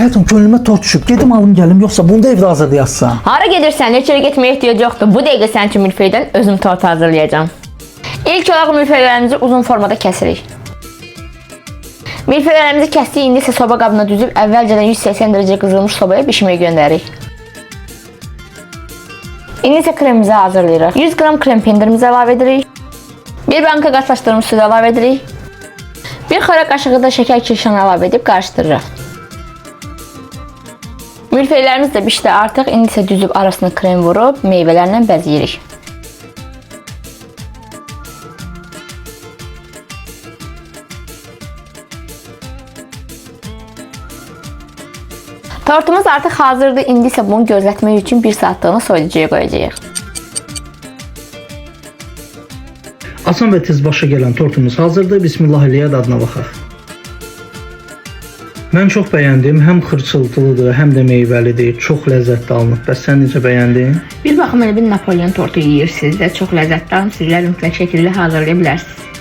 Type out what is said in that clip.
Həyatım, könlümə tort düşüb. Gedim alım gəlim, yoxsa bunu da evdə hazırlayasın. Hara gedirsən, heç yerə getməyə ehtiyac yoxdur. Bu dəqiqə sənin üçün milföydən özüm tort hazırlayacağam. İlk olaraq milföylərimizi uzun formada kəsirik. Milföylərimizi kəsdik, indi isə soba qabına düzüb əvvəlcədən 180 dərəcə qızılmış sobaya bişməyə göndəririk. İndi isə kremimizi hazırlayırıq. 100 qram krem pendirimizi əlavə edirik. 1 banka qatlaşdırılmış süd əlavə edirik. 1 xörək qaşığı da şəkər kirşanı əlavə edib qarışdırırıq. Milföylərimiz də bişdi artıq. İndi isə düzüb arasına krem vurub meyvələrlə bəzəyirik. Tortumuz artıq hazırdır. İndi isə bunu gözlətmək üçün 1 saatlığına soyuducuya qoyacağıq. Asan və tez başa gələn tortumuz hazırdır. Bismillah eləyək, dadına baxaq. Mən çox bəyəndim. Həm xırçıltılıdır, həm də meyvəlidir. Çox ləzzətli alınıb. Bəs sən necə bəyəndin? Bir baxım elə bir Napolyon tortu yeyirsiniz və çox ləzzətli alın. Sizlər mütləq şəkildə hazırlaya bilərsiniz.